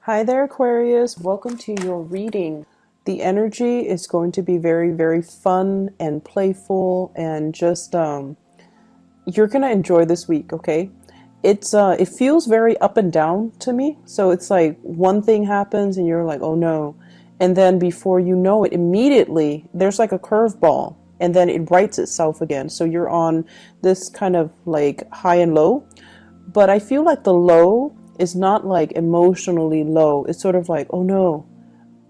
Hi there, Aquarius. Welcome to your reading. The energy is going to be very, very fun and playful, and just you're gonna enjoy this week. Okay, it feels very up and down to me. So it's like one thing happens, and you're like, oh no, and then before you know it, immediately there's like a curveball, and then it rights itself again. So you're on this kind of like high and low, but I feel like the low is not like emotionally low. It's sort of like, oh no,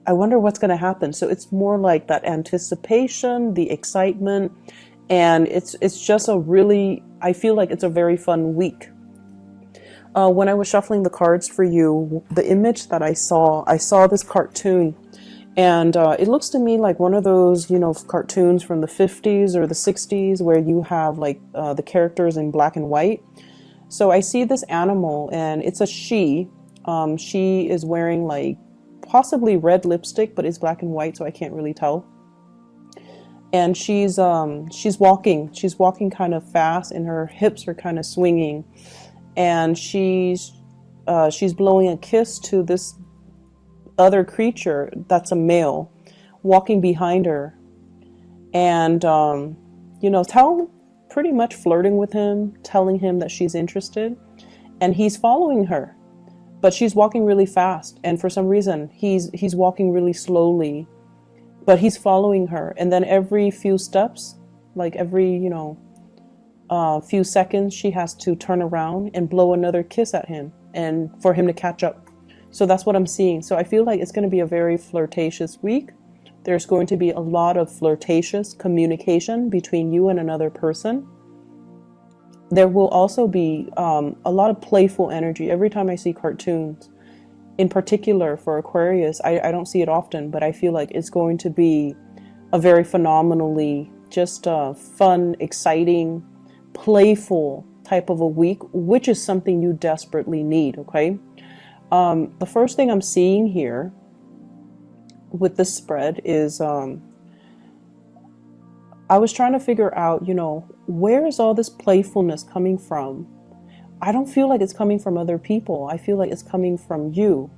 I wonder what's going to happen. So it's more like that anticipation, the excitement, and it's just a really, I feel like it's a very fun week. When I was shuffling the cards for you, the image that I saw this cartoon, and it looks to me like one of those, cartoons from the 50s or the 60s where you have like the characters in black and white. So I see this animal, and it's a she. She is wearing like possibly red lipstick, but it's black and white, so I can't really tell. And she's walking. She's walking kind of fast, and her hips are kind of swinging. And she's blowing a kiss to this other creature that's a male, walking behind her, and pretty much flirting with him, telling him that she's interested, and he's following her, but she's walking really fast, and for some reason he's walking really slowly, but he's following her, and then every few steps, like every few seconds, she has to turn around and blow another kiss at him, and for him to catch up. So that's what I'm seeing. So I feel like it's going to be a very flirtatious week. There's going to be a lot of flirtatious communication between you and another person. There will also be a lot of playful energy. Every time I see cartoons, in particular for Aquarius, I don't see it often, but I feel like it's going to be a very phenomenally just fun, exciting, playful type of a week, which is something you desperately need, okay? The first thing I'm seeing here with this spread is I was trying to figure out, where is all this playfulness coming from? I don't feel like it's coming from other people. I feel like it's coming from you.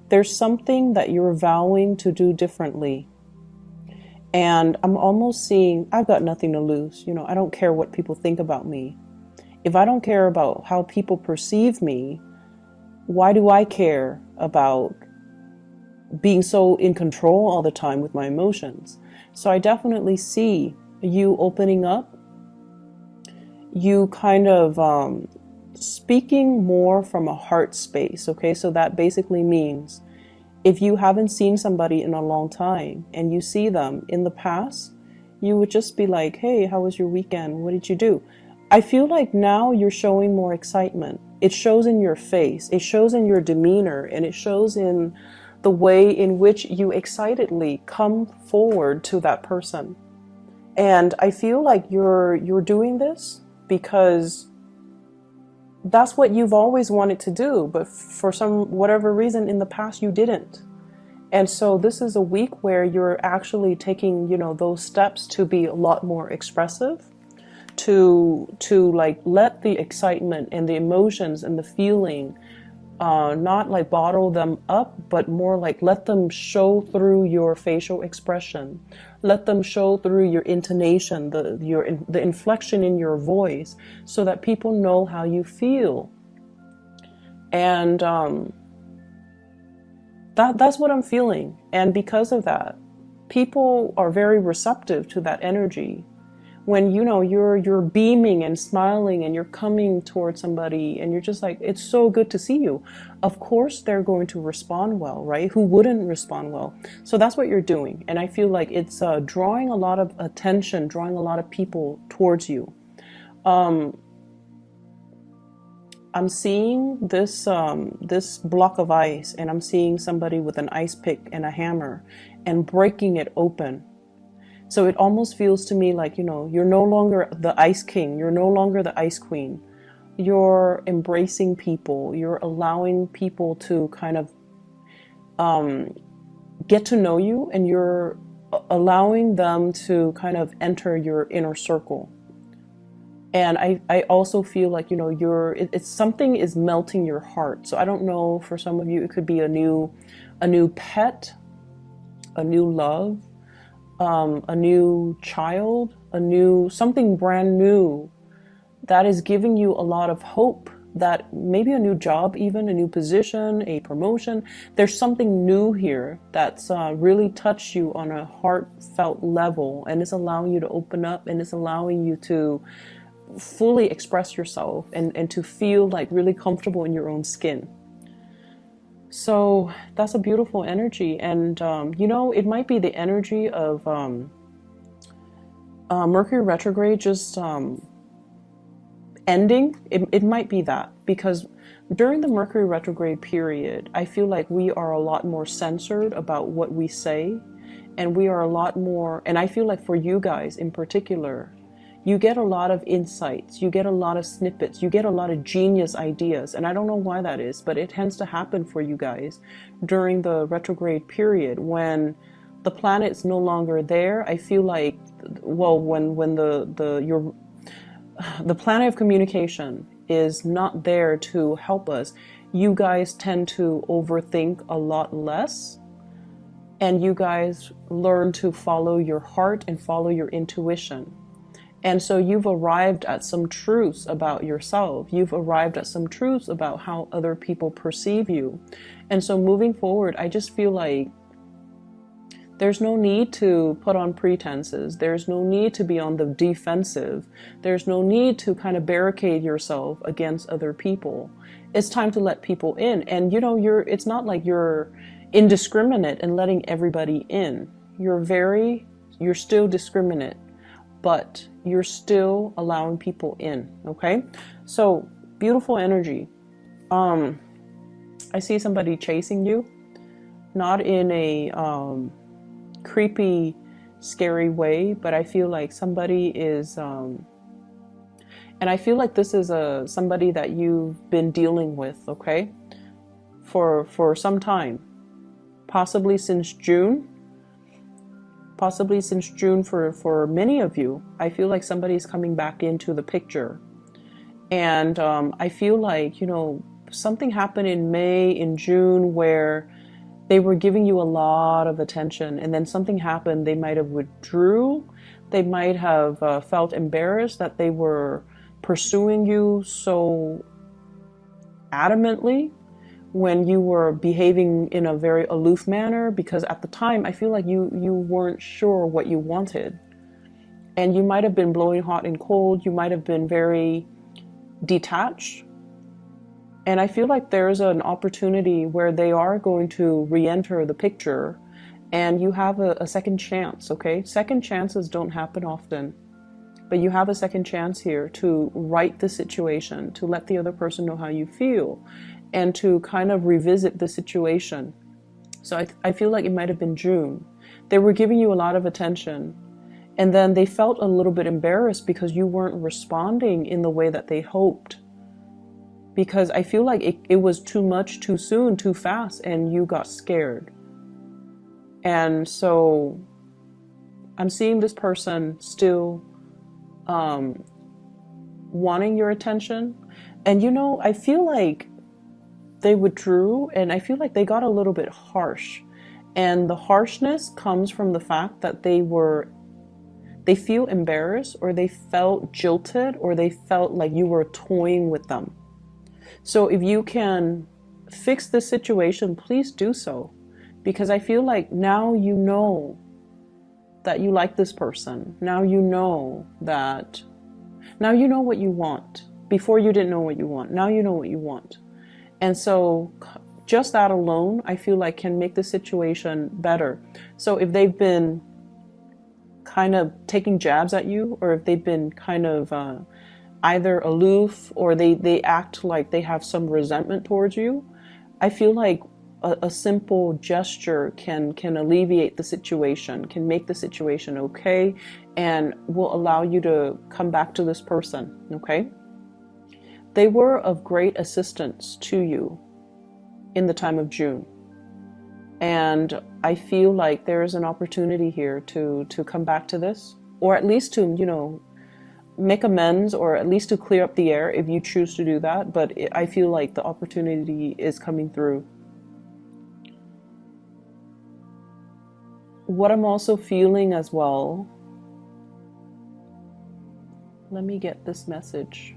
There's something that you're vowing to do differently. And I'm almost seeing, I've got nothing to lose. I don't care what people think about me. If I don't care about how people perceive me, why do I care about being so in control all the time with my emotions? So I definitely see you opening up, you kind of speaking more from a heart space, okay? So that basically means if you haven't seen somebody in a long time and you see them in the past, you would just be like, hey, how was your weekend? What did you do? I feel like now you're showing more excitement. It shows in your face, it shows in your demeanor, and it shows in the way in which you excitedly come forward to that person. And I feel like you're doing this because that's what you've always wanted to do, but for some whatever reason in the past you didn't. And so this is a week where you're actually taking, those steps to be a lot more expressive, to like let the excitement and the emotions and the feeling not like bottle them up, but more like let them show through your facial expression. Let them show through your intonation, the inflection in your voice, so that people know how you feel. And that's what I'm feeling. And because of that, people are very receptive to that energy. When you're beaming and smiling and you're coming towards somebody and you're just like, it's so good to see you, of course they're going to respond well, right? Who wouldn't respond well? So that's what you're doing, and I feel like it's drawing a lot of attention, drawing a lot of people towards you. I'm seeing this block of ice, and I'm seeing somebody with an ice pick and a hammer and breaking it open. So it almost feels to me like, you're no longer the ice king. You're no longer the ice queen. You're embracing people. You're allowing people to kind of get to know you, and you're allowing them to kind of enter your inner circle. And I also feel like, you know, it's something is melting your heart. So I don't know, for some of you, it could be a new pet, a new love, a new child, a new, something brand new that is giving you a lot of hope, that maybe a new job, even a new position, a promotion. There's something new here that's really touched you on a heartfelt level, and it's allowing you to open up, and it's allowing you to fully express yourself, and to feel like really comfortable in your own skin. So that's a beautiful energy. And you know, it might be the energy of Mercury retrograde just ending. It might be that, because during the Mercury retrograde period, I feel like we are a lot more censored about what we say, and we are a lot more, and I feel like for you guys in particular, you get a lot of insights, you get a lot of snippets, you get a lot of genius ideas. And I don't know why that is, but it tends to happen for you guys during the retrograde period when the planet's no longer there. I feel like, well, when the planet of communication is not there to help us, you guys tend to overthink a lot less, and you guys learn to follow your heart and follow your intuition. And so you've arrived at some truths about yourself. You've arrived at some truths about how other people perceive you. And so moving forward, I just feel like there's no need to put on pretenses. There's no need to be on the defensive. There's no need to kind of barricade yourself against other people. It's time to let people in. And you know, it's not like you're indiscriminate and letting everybody in. You're still discriminate, but you're still allowing people in. Okay? So beautiful energy. I see somebody chasing you, not in a creepy, scary way, but I feel like somebody is, and I feel like this is somebody that you've been dealing with, okay, for some time, possibly since June for many of you. I feel like somebody's coming back into the picture, and I feel like, you know, something happened in May, in June, where they were giving you a lot of attention, and then something happened. They might have withdrew. They might have felt embarrassed that they were pursuing you so adamantly when you were behaving in a very aloof manner, because at the time I feel like you weren't sure what you wanted, and you might have been blowing hot and cold. You might have been very detached. And I feel like there's an opportunity where they are going to re-enter the picture, and you have a second chance, okay? Second chances don't happen often, but you have a second chance here to right the situation, to let the other person know how you feel, and to kind of revisit the situation. So I feel like it might have been June. They were giving you a lot of attention, and then they felt a little bit embarrassed because you weren't responding in the way that they hoped. Because I feel like it was too much, too soon, too fast, and you got scared. And so I'm seeing this person still wanting your attention. And you know, I feel like they withdrew, and I feel like they got a little bit harsh. And the harshness comes from the fact that they feel embarrassed, or they felt jilted, or they felt like you were toying with them. So if you can fix the situation, please do so. Because I feel like now you know that you like this person. Now you know what you want. Before you didn't know what you want. Now you know what you want. And so just that alone, I feel like can make the situation better. So if they've been kind of taking jabs at you, or if they've been kind of either aloof, or they act like they have some resentment towards you, I feel like a simple gesture can alleviate the situation, can make the situation okay, and will allow you to come back to this person, okay? They were of great assistance to you in the time of June. And I feel like there is an opportunity here to come back to this, or at least to, you know, make amends, or at least to clear up the air if you choose to do that. But I feel like the opportunity is coming through. What I'm also feeling as well, let me get this message.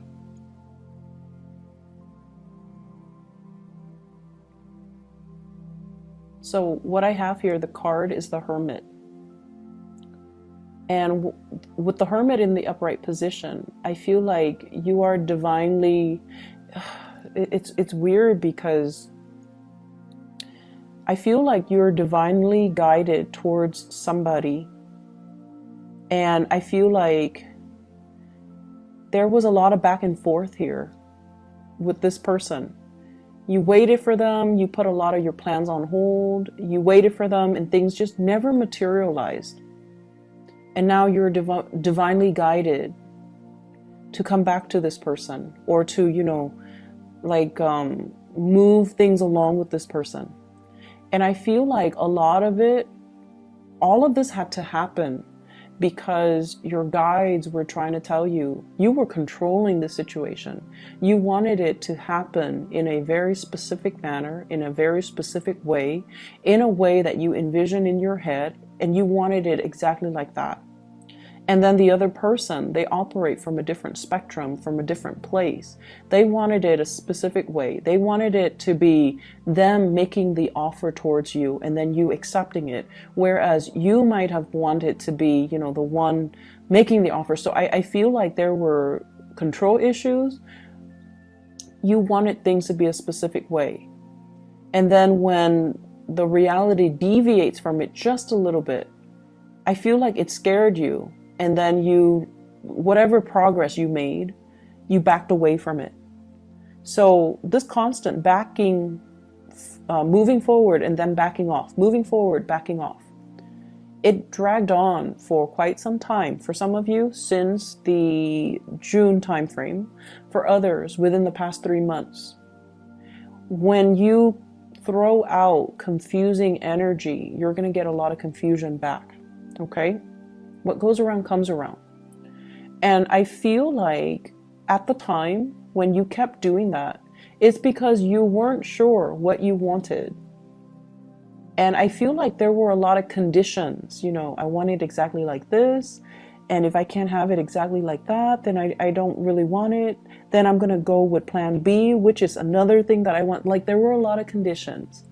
So what I have here, the card is the Hermit. And with the Hermit in the upright position, I feel like you are divinely, it's weird because I feel like you're divinely guided towards somebody. And I feel like there was a lot of back and forth here with this person. You waited for them, you put a lot of your plans on hold, you waited for them, and things just never materialized. And now you're divinely guided to come back to this person, or to, move things along with this person. And I feel like a lot of it, all of this had to happen because your guides were trying to tell you, you were controlling the situation. You wanted it to happen in a very specific manner, in a very specific way, in a way that you envision in your head, and you wanted it exactly like that. And then the other person, they operate from a different spectrum, from a different place. They wanted it a specific way. They wanted it to be them making the offer towards you and then you accepting it. Whereas you might have wanted to be, the one making the offer. So I feel like there were control issues. You wanted things to be a specific way. And then when the reality deviates from it just a little bit, I feel like it scared you. And then whatever progress you made, you backed away from it. So this constant backing, moving forward and then backing off, moving forward, backing off, it dragged on for quite some time. For some of you, since the June timeframe. For others, within the past 3 months. When you throw out confusing energy, you're going to get a lot of confusion back. Okay? What goes around comes around. And I feel like at the time when you kept doing that, it's because you weren't sure what you wanted. And I feel like there were a lot of conditions. I want it exactly like this. And if I can't have it exactly like that, then I don't really want it. Then I'm going to go with plan B, which is another thing that I want. Like, there were a lot of conditions.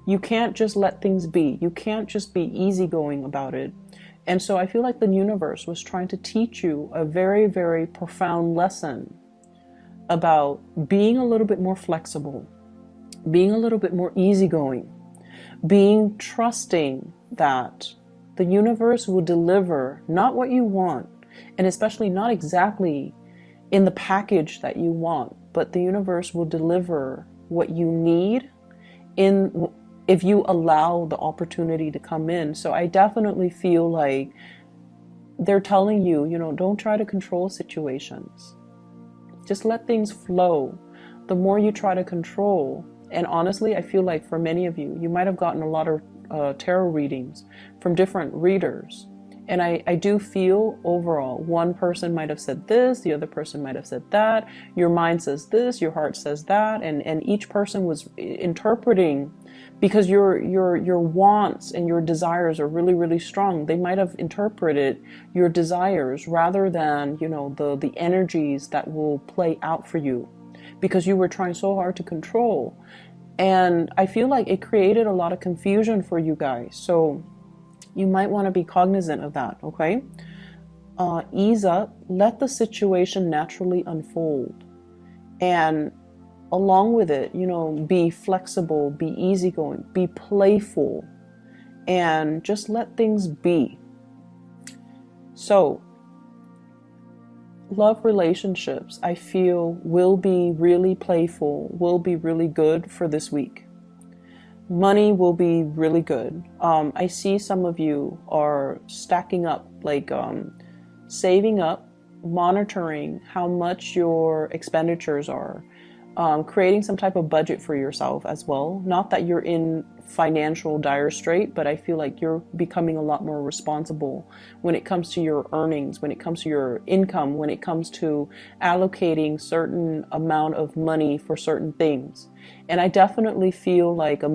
You can't just let things be. You can't just be easygoing about it. And so I feel like the universe was trying to teach you a very, very profound lesson about being a little bit more flexible, being a little bit more easygoing, being trusting that the universe will deliver not what you want, and especially not exactly in the package that you want, but the universe will deliver what you need if you allow the opportunity to come in. So I definitely feel like they're telling you, don't try to control situations. Just let things flow. The more you try to control, and honestly, I feel like for many of you, you might have gotten a lot of tarot readings from different readers. And I do feel overall, one person might have said this, the other person might have said that, your mind says this, your heart says that, and each person was interpreting, because your wants and your desires are really, really strong. They might have interpreted your desires rather than, the energies that will play out for you, because you were trying so hard to control. And I feel like it created a lot of confusion for you guys. So you might want to be cognizant of that, okay? Ease up, let the situation naturally unfold. And along with it, be flexible, be easygoing, be playful, and just let things be. So, love relationships, I feel, will be really playful, will be really good for this week. Money will be really good. I see some of you are stacking up, saving up, monitoring how much your expenditures are, creating some type of budget for yourself as well. Not that you're in financial dire strait, but I feel like you're becoming a lot more responsible when it comes to your earnings, when it comes to your income, when it comes to allocating certain amount of money for certain things. And I definitely feel like a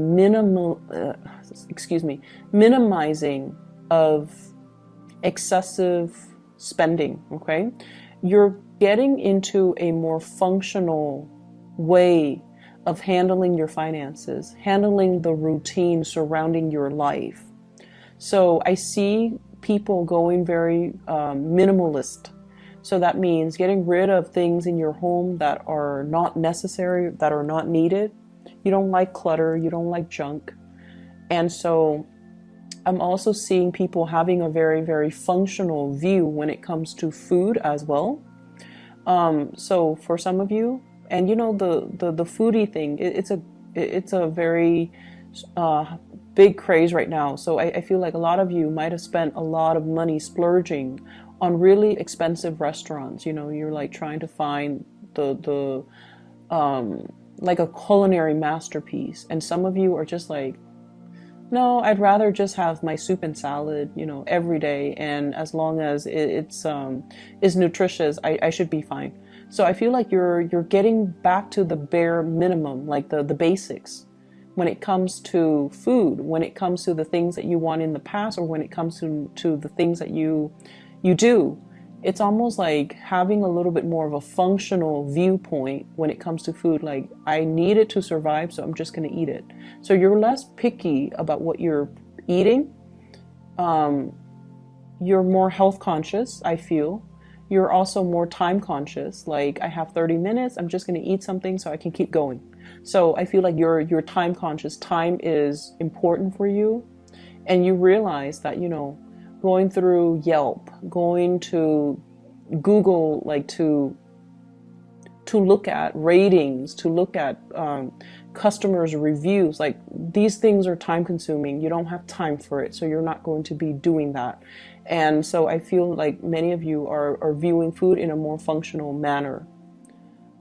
minimizing of excessive spending. Okay, you're getting into a more functional way of handling your finances, handling the routine surrounding your life. So I see people going very minimalist. So that means getting rid of things in your home that are not necessary, that are not needed. You don't like clutter, you don't like junk. And so I'm also seeing people having a very, very functional view when it comes to food as well. So for some of you, and you know, the foodie thing, it's a very big craze right now. So I feel like a lot of you might have spent a lot of money splurging on really expensive restaurants. You know, you're like trying to find the like a culinary masterpiece, and some of you are just like, no, I'd rather just have my soup and salad, you know, every day, and as long as it's is nutritious, I should be fine. So I feel like you're getting back to the bare minimum, like the basics, when it comes to food, when it comes to the things that you want in the past, or when it comes to the things that you do. It's almost like having a little bit more of a functional viewpoint when it comes to food. Like, I need it to survive, so I'm just going to eat it. So you're less picky about what you're eating. You're more health conscious, I feel. You're also more time conscious. Like, I have 30 minutes, I'm just going to eat something so I can keep going. So I feel like you're time conscious. Time is important for you. And you realize that, you know, going through Yelp, going to Google, like to look at ratings, to look at customers' reviews, like these things are time consuming. You don't have time for it, so you're not going to be doing that. And so I feel like many of you are viewing food in a more functional manner.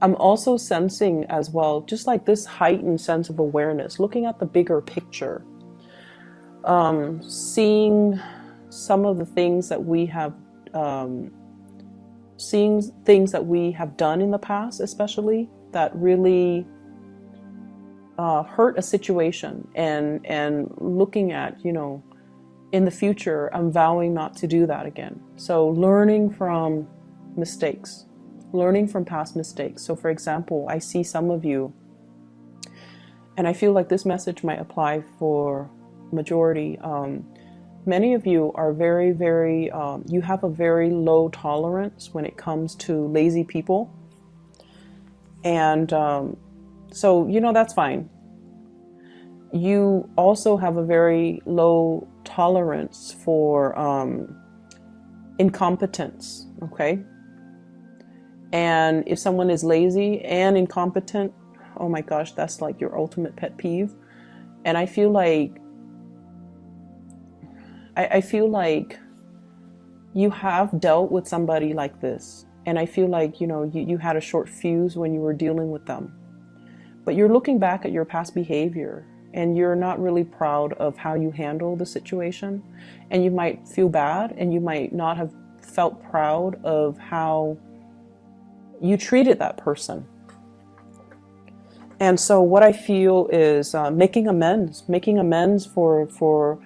I'm also sensing as well, just like this heightened sense of awareness, looking at the bigger picture, seeing some of the things that we have, seeing things that we have done in the past, especially that really hurt a situation, and looking at, you know, in the future, I'm vowing not to do that again. So learning from mistakes, learning from past mistakes. So for example, I see some of you, and I feel like this message might apply for majority. Many of you are very, very, you have a very low tolerance when it comes to lazy people. And so, you know, that's fine. You also have a very low tolerance for incompetence, okay? And if someone is lazy and incompetent, oh my gosh, that's like your ultimate pet peeve. And I feel like you have dealt with somebody like this. And I feel like, you know, you had a short fuse when you were dealing with them. But you're looking back at your past behavior, and you're not really proud of how you handle the situation. And you might feel bad, and you might not have felt proud of how you treated that person. And so what I feel is making amends for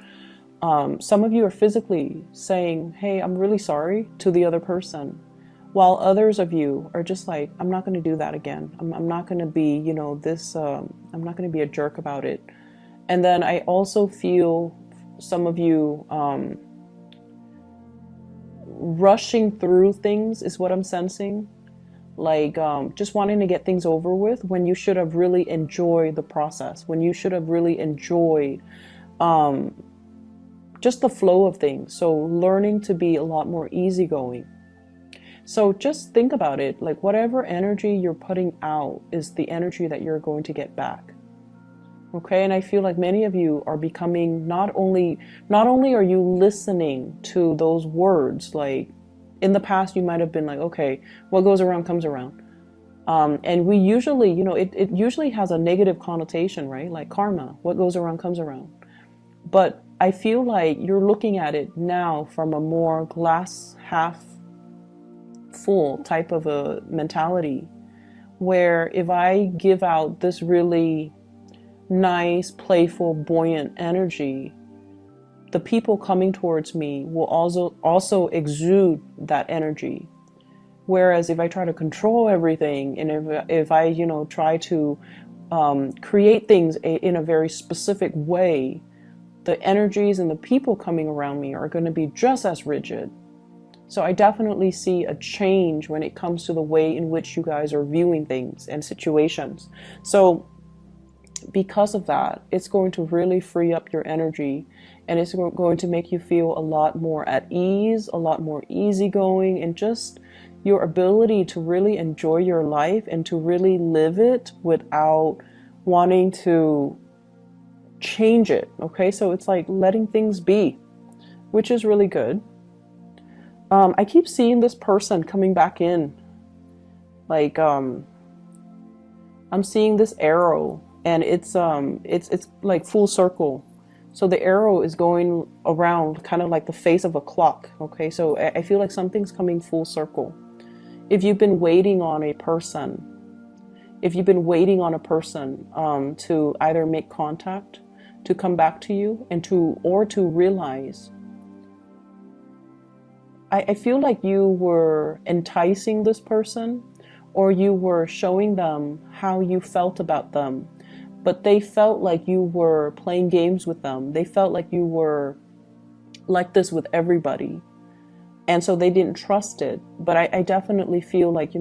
some of you are physically saying, hey, I'm really sorry to the other person, while others of you are just like, I'm not going to do that again. I'm not going to be, you know, this, I'm not going to be a jerk about it. And then I also feel some of you rushing through things is what I'm sensing. Like just wanting to get things over with, when you should have really enjoyed the process, when you should have really enjoyed just the flow of things. So learning to be a lot more easygoing. So just think about it, like whatever energy you're putting out is the energy that you're going to get back. Okay, and I feel like many of you are becoming, not only are you listening to those words, like in the past you might have been like, okay, what goes around comes around. And we usually, it usually has a negative connotation, right? Like karma, what goes around comes around. But I feel like you're looking at it now from a more glass half full type of a mentality, where if I give out this really nice, playful, buoyant energy, the people coming towards me will also exude that energy. Whereas if I try to control everything, and if I try to create things in a very specific way, the energies and the people coming around me are going to be just as rigid. So I definitely see a change when it comes to the way in which you guys are viewing things and situations. So because of that, it's going to really free up your energy, and it's going to make you feel a lot more at ease, a lot more easygoing, and just your ability to really enjoy your life and to really live it without wanting to change it. Okay, so it's like letting things be, which is really good. I keep seeing this person coming back in, like I'm seeing this arrow, and it's like full circle. So the arrow is going around kind of like the face of a clock. Okay, so I feel like something's coming full circle. If you've been waiting on a person, to either make contact, to come back to you, and to realize, I feel like you were enticing this person, or you were showing them how you felt about them, but they felt like you were playing games with them. They felt like you were like this with everybody. And so they didn't trust it. But I definitely feel like,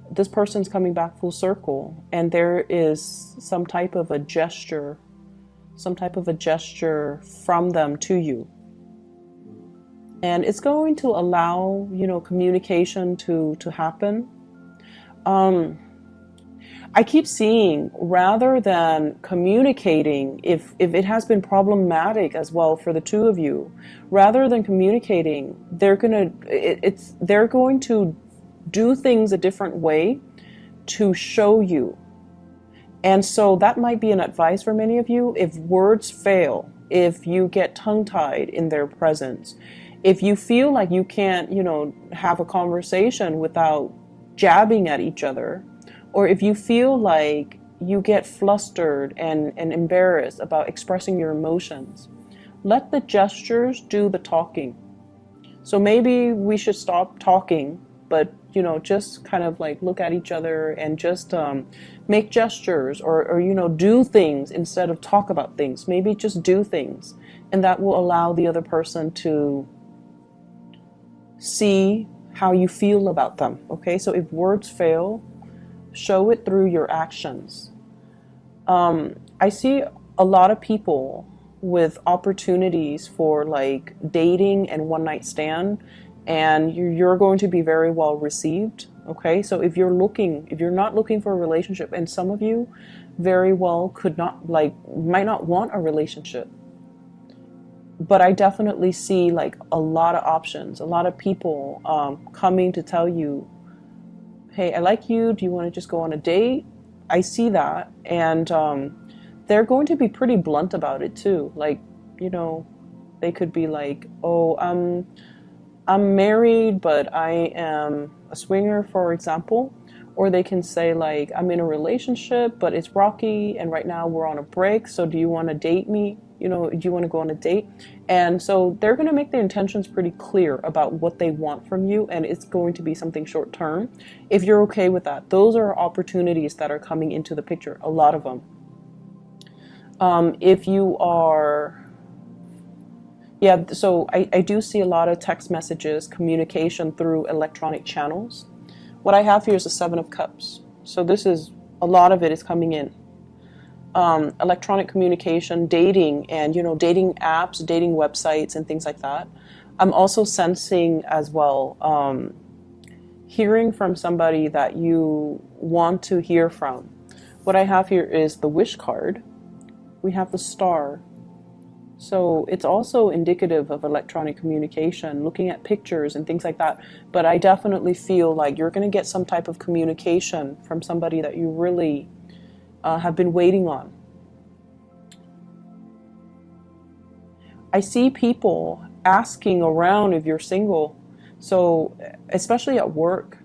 this person's coming back full circle, and there is some type of a gesture from them to you. And it's going to allow, communication to happen. I keep seeing, rather than communicating, if it has been problematic as well for the two of you, rather than communicating, they're going to do things a different way to show you. And so that might be an advice for many of you. If words fail, if you get tongue-tied in their presence, if you feel like you can't, have a conversation without jabbing at each other, or if you feel like you get flustered and embarrassed about expressing your emotions, let the gestures do the talking. So maybe we should stop talking, but just kind of like look at each other and just make gestures, or do things instead of talk about things. Maybe just do things, and that will allow the other person to see how you feel about them. Okay, so if words fail, show it through your actions. I see a lot of people with opportunities for like dating and one night stand, and you're going to be very well received. Okay, so if you're not looking for a relationship, and some of you very well might not want a relationship, but I definitely see like a lot of options, a lot of people coming to tell you, hey, I like you, do you want to just go on a date? I see that, and they're going to be pretty blunt about it too. Like, they could be like, oh, I'm married, but I am a swinger, for example. Or they can say like, I'm in a relationship, but it's rocky, and right now we're on a break, so do you want to date me? Do you want to go on a date? And so they're going to make their intentions pretty clear about what they want from you, and it's going to be something short term. If you're okay with that, those are opportunities that are coming into the picture, a lot of them. If you are, so I do see a lot of text messages, communication through electronic channels. What I have here is the Seven of Cups. So a lot of it is coming in. Electronic communication, dating, and dating apps, dating websites, and things like that. I'm also sensing as well, hearing from somebody that you want to hear from. What I have here is the Wish card. We have the Star. So it's also indicative of electronic communication, looking at pictures and things like that. But I definitely feel like you're going to get some type of communication from somebody that you really have been waiting on. I see people asking around if you're single. So especially at work,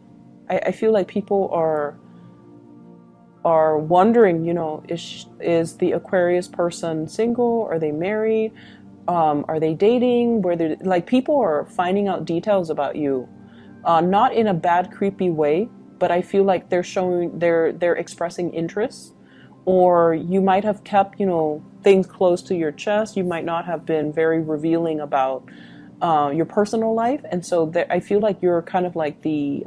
I feel like people are wondering, is the Aquarius person single? Are they married? Are they dating? Like people are finding out details about you, not in a bad, creepy way, but I feel like they're expressing interest, or you might have kept, things close to your chest. You might not have been very revealing about your personal life, and so I feel like you're kind of like the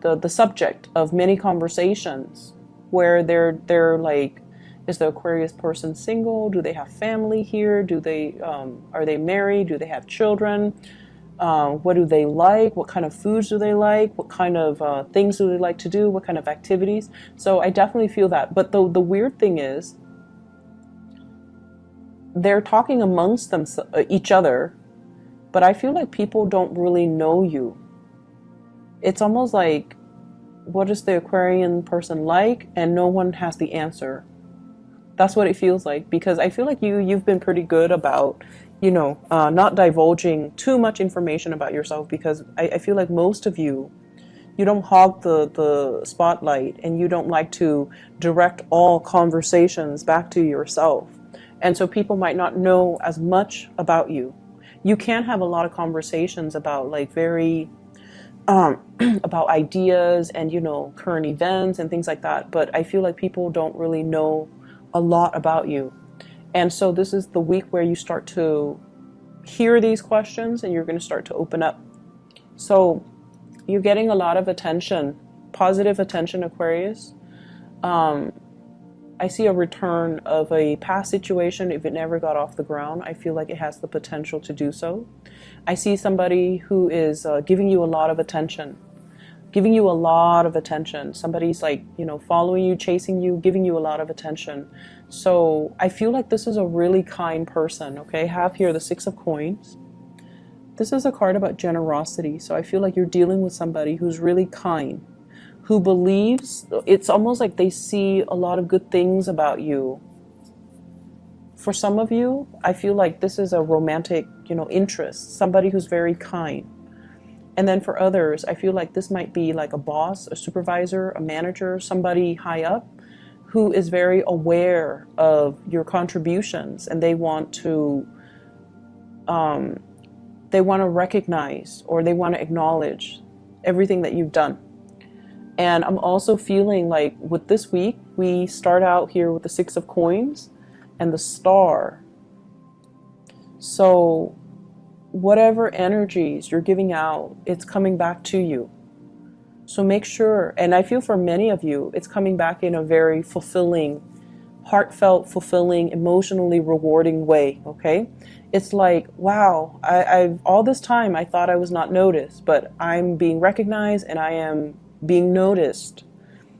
the subject of many conversations where they're like, is the Aquarius person single? Do they have family here? Do they are they married? Do they have children? What do they like? What kind of foods do they like? What kind of things do they like to do? What kind of activities? So I definitely feel that. But the weird thing is, they're talking amongst them, each other, but I feel like people don't really know you. It's almost like, what is the Aquarian person like? And no one has the answer. That's what it feels like, because I feel like you've been pretty good about, not divulging too much information about yourself, because I feel like most of you don't hog the spotlight, and you don't like to direct all conversations back to yourself. And so people might not know as much about you. You can have a lot of conversations about like very about ideas and current events and things like that, but I feel like people don't really know a lot about you. And so this is the week where you start to hear these questions, and you're going to start to open up. So you're getting a lot of attention, positive attention, Aquarius. I see a return of a past situation. If it never got off the ground, I feel like it has the potential to do so. I see somebody who is giving you a lot of attention, Somebody's like, following you, chasing you, giving you a lot of attention. So I feel like this is a really kind person, okay? I have here the Six of Coins. This is a card about generosity. So I feel like you're dealing with somebody who's really kind, who believes, it's almost like they see a lot of good things about you. For some of you, I feel like this is a romantic, interest, somebody who's very kind. And then for others, I feel like this might be like a boss, a supervisor, a manager, somebody high up who is very aware of your contributions, and they want to recognize, or they want to acknowledge everything that you've done. And I'm also feeling like with this week, we start out here with the Six of Coins and the Star. So whatever energies you're giving out, it's coming back to you. So make sure, and I feel for many of you, it's coming back in a very fulfilling, heartfelt, fulfilling, emotionally rewarding way, okay? It's like, wow, I've all this time I thought I was not noticed, but I'm being recognized and I am being noticed.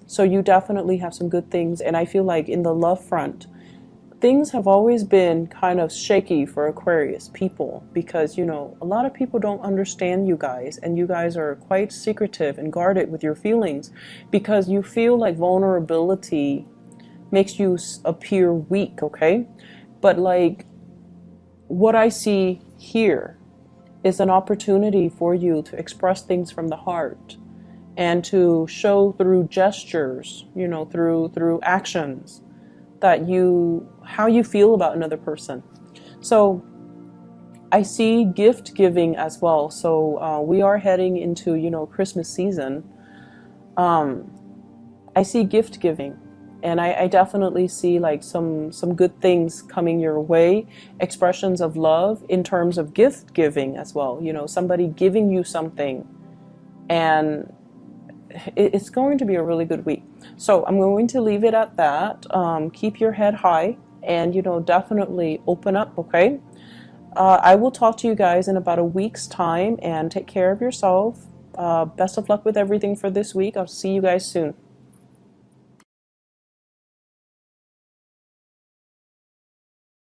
So you definitely have some good things. And I feel like in the love front, things have always been kind of shaky for Aquarius people, because a lot of people don't understand you guys, and you guys are quite secretive and guarded with your feelings, because you feel like vulnerability makes you appear weak, okay? But like what I see here is an opportunity for you to express things from the heart, and to show through gestures, through actions, that how you feel about another person. So I see gift giving as well. So we are heading into, Christmas season. I see gift giving, and I definitely see like some good things coming your way, expressions of love in terms of gift giving as well. Somebody giving you something, and it's going to be a really good week. So I'm going to leave it at that. Keep your head high, and definitely open up, okay? I will talk to you guys in about a week's time, and take care of yourself. Best of luck with everything for this week. I'll see you guys soon.